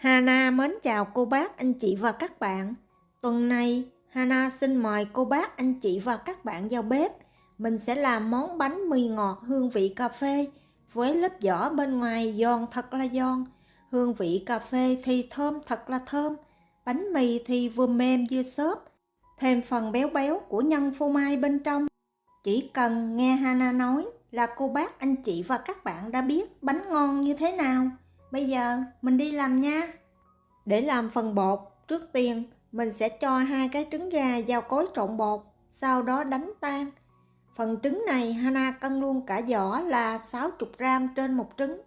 Hana mến chào cô bác, anh chị và các bạn. Tuần này, Hana xin mời cô bác, anh chị và các bạn vào bếp. Mình sẽ làm món bánh mì ngọt hương vị cà phê với lớp vỏ bên ngoài giòn thật là giòn. Hương vị cà phê thì thơm thật là thơm. Bánh mì thì vừa mềm vừa xốp. Thêm phần béo béo của nhân phô mai bên trong. Chỉ cần nghe Hana nói là cô bác, anh chị và các bạn đã biết bánh ngon như thế nào. Bây giờ mình đi làm nha. Để làm phần bột, trước tiên mình sẽ cho 2 cái trứng gà vào cối trộn bột, sau đó đánh tan. Phần trứng này Hana cân luôn cả vỏ là 60g trên một trứng.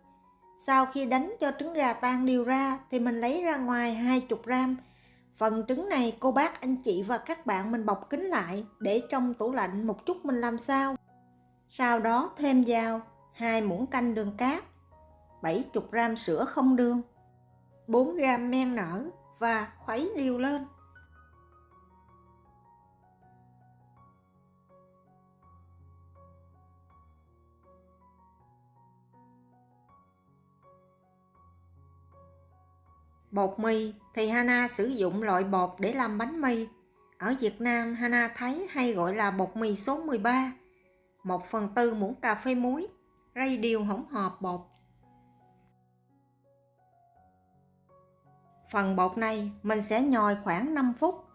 Sau khi đánh cho trứng gà tan đều ra thì mình lấy ra ngoài 20g. Phần trứng này cô bác, anh chị và các bạn mình bọc kín lại để trong tủ lạnh một chút mình làm sao. Sau đó thêm vào 2 muỗng canh đường cát, 70g sữa không đường, 4g men nở và khuấy đều lên. Bột mì thì Hana sử dụng loại bột để làm bánh mì. Ở Việt Nam Hana thấy hay gọi là bột mì số 13. 1/4 muỗng cà phê muối, rây đều hỗn hợp bột. Phần bột này mình sẽ nhồi khoảng 5 phút.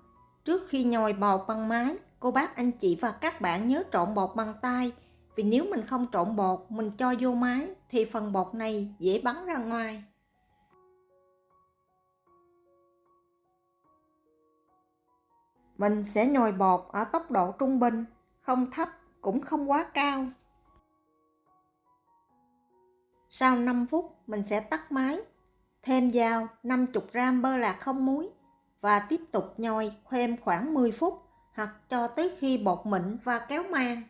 Trước khi nhồi bột bằng máy, cô bác, anh chị và các bạn nhớ trộn bột bằng tay. Vì nếu mình không trộn bột, mình cho vô máy thì phần bột này dễ bắn ra ngoài. Mình sẽ nhồi bột ở tốc độ trung bình, không thấp cũng không quá cao. Sau 5 phút mình sẽ tắt máy, thêm vào 50g bơ lạc không muối và tiếp tục nhồi thêm khoảng 10 phút hoặc cho tới khi bột mịn và kéo màng.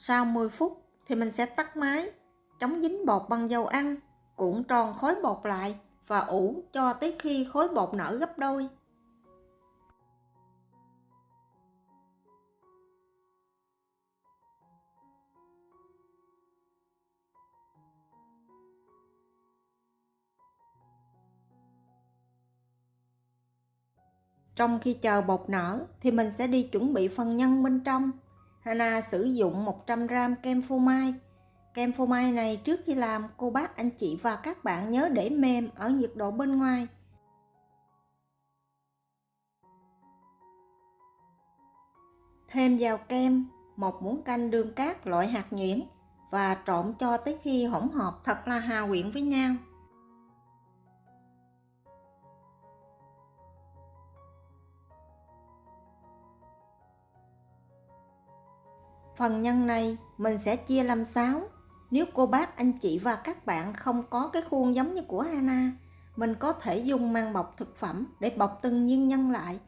Sau 10 phút thì mình sẽ tắt máy, chống dính bột bằng dầu ăn, cuộn tròn khối bột lại và ủ cho tới khi khối bột nở gấp đôi. Trong khi chờ bột nở thì mình sẽ đi chuẩn bị phần nhân bên trong. Hana sử dụng 100g kem phô mai. Kem phô mai này trước khi làm, cô bác, anh chị và các bạn nhớ để mềm ở nhiệt độ bên ngoài. Thêm vào kem 1 muỗng canh đường cát loại hạt nhuyễn và trộn cho tới khi hỗn hợp thật là hòa quyện với nhau. Phần nhân này mình sẽ chia làm 6. Nếu cô bác, anh chị và các bạn không có cái khuôn giống như của Hana, mình có thể dùng màng bọc thực phẩm để bọc từng viên nhân lại.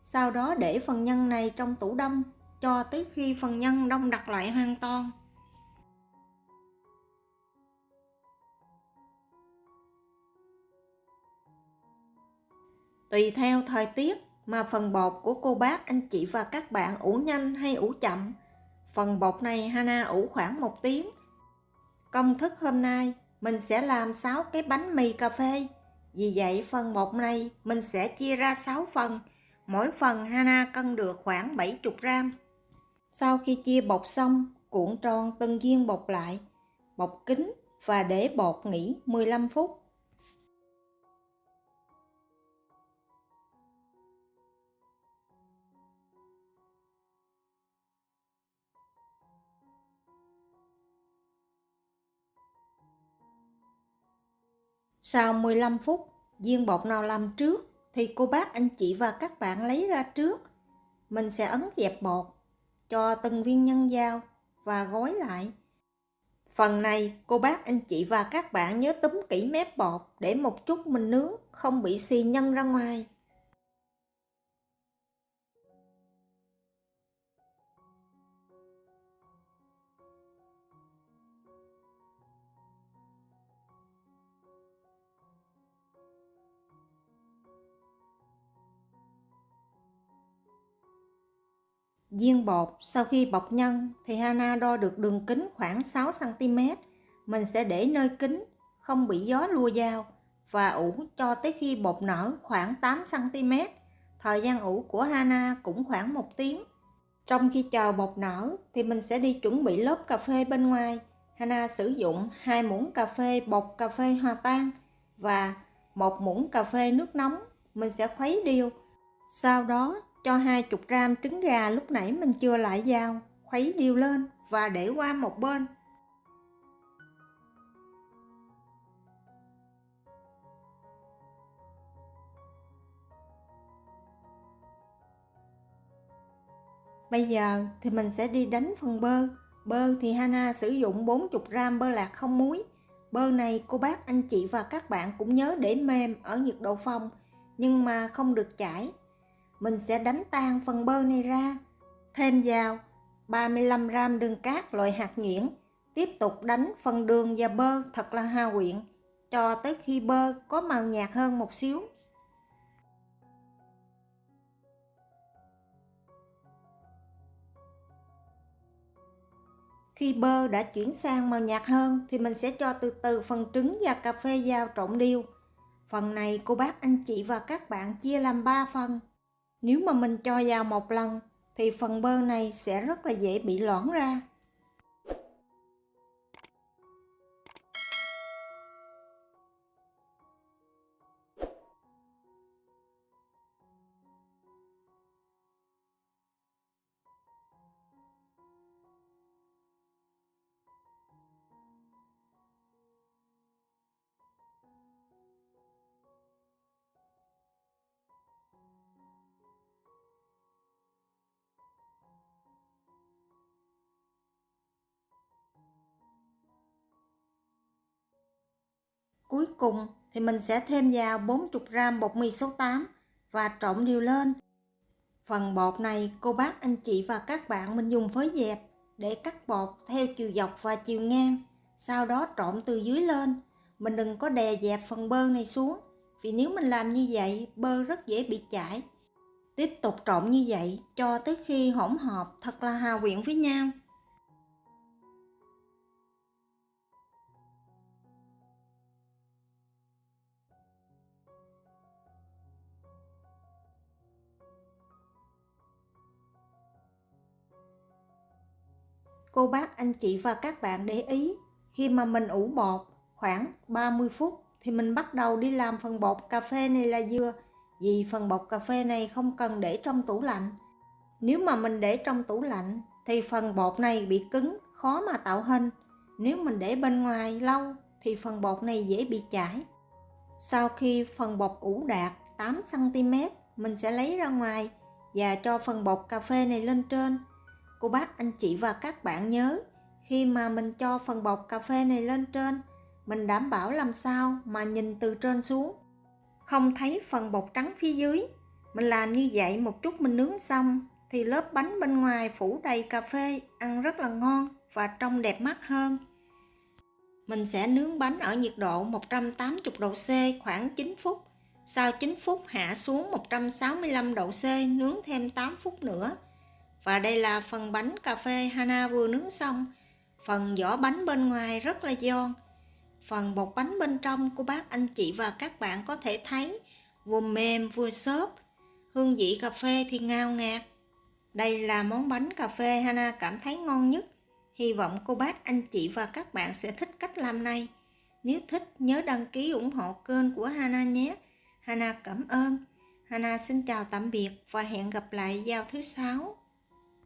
Sau đó để phần nhân này trong tủ đông cho tới khi phần nhân đông đặc lại hoàn toàn. Tùy theo thời tiết mà phần bột của cô bác, anh chị và các bạn ủ nhanh hay ủ chậm. Phần bột này Hana ủ khoảng 1 tiếng. Công thức hôm nay mình sẽ làm 6 cái bánh mì cà phê. Vì vậy phần bột này mình sẽ chia ra 6 phần. Mỗi phần Hana cân được khoảng 70g. Sau khi chia bột xong, cuộn tròn từng viên bột lại, bọc kín và để bột nghỉ 15 phút. Sau 15 phút, viên bột nào làm trước thì cô bác, anh chị và các bạn lấy ra trước. Mình sẽ ấn dẹp bột, cho từng viên nhân vào và gói lại. Phần này cô bác, anh chị và các bạn nhớ túm kỹ mép bột để một chút mình nướng không bị xì nhân ra ngoài. Viên bột sau khi bọc nhân thì Hana đo được đường kính khoảng 6 cm. Mình sẽ để nơi kín, không bị gió lùa vào và ủ cho tới khi bột nở khoảng 8 cm. Thời gian ủ của Hana cũng khoảng 1 tiếng. Trong khi chờ bột nở thì mình sẽ đi chuẩn bị lớp cà phê bên ngoài. Hana sử dụng 2 muỗng cà phê bột cà phê hòa tan và 1 muỗng cà phê nước nóng. Mình sẽ khuấy đều. Sau đó cho 20 g trứng gà lúc nãy mình chừa lại vào, khuấy đều lên và để qua một bên. Bây giờ thì mình sẽ đi đánh phần bơ. Bơ thì Hana sử dụng 40 g bơ lạc không muối. Bơ này cô bác, anh chị và các bạn cũng nhớ để mềm ở nhiệt độ phòng, nhưng mà không được chảy. Mình sẽ đánh tan phần bơ này ra. Thêm vào 35 g đường cát loại hạt nhuyễn. Tiếp tục đánh phần đường và bơ thật là hòa quyện, cho tới khi bơ có màu nhạt hơn một xíu. Khi bơ đã chuyển sang màu nhạt hơn thì mình sẽ cho từ từ phần trứng và cà phê vào trộn đều. Phần này cô bác, anh chị và các bạn chia làm 3 phần. Nếu mà mình cho vào một lần thì phần bơ này sẽ rất là dễ bị loãng ra. Cuối cùng thì mình sẽ thêm vào 40 g bột mì số 8 và trộn đều lên. Phần bột này cô bác, anh chị và các bạn mình dùng phới dẹp để cắt bột theo chiều dọc và chiều ngang, sau đó trộn từ dưới lên. Mình đừng có đè dẹp phần bơ này xuống, vì nếu mình làm như vậy bơ rất dễ bị chảy. Tiếp tục trộn như vậy cho tới khi hỗn hợp thật là hòa quyện với nhau. Cô bác, anh chị và các bạn để ý, khi mà mình ủ bột khoảng 30 phút thì mình bắt đầu đi làm phần bột cà phê này là vừa. Vì phần bột cà phê này không cần để trong tủ lạnh. Nếu mà mình để trong tủ lạnh thì phần bột này bị cứng, khó mà tạo hình. Nếu mình để bên ngoài lâu thì phần bột này dễ bị chảy. Sau khi phần bột ủ đạt 8 cm, mình sẽ lấy ra ngoài và cho phần bột cà phê này lên trên. Cô bác, anh chị và các bạn nhớ, khi mà mình cho phần bột cà phê này lên trên, mình đảm bảo làm sao mà nhìn từ trên xuống, không thấy phần bột trắng phía dưới. Mình làm như vậy một chút mình nướng xong thì lớp bánh bên ngoài phủ đầy cà phê, ăn rất là ngon và trông đẹp mắt hơn. Mình sẽ nướng bánh ở nhiệt độ 180 độ C khoảng 9 phút. Sau 9 phút hạ xuống 165 độ C, nướng thêm 8 phút nữa. Và đây là phần bánh cà phê Hana vừa nướng xong. Phần vỏ bánh bên ngoài rất là giòn. Phần bột bánh bên trong của bác, anh chị và các bạn có thể thấy vừa mềm vừa xốp. Hương vị cà phê thì ngào ngạt. Đây là món bánh cà phê Hana cảm thấy ngon nhất. Hy vọng cô bác, anh chị và các bạn sẽ thích cách làm này. Nếu thích nhớ đăng ký ủng hộ kênh của Hana nhé. Hana cảm ơn. Hana xin chào tạm biệt và hẹn gặp lại vào thứ 6.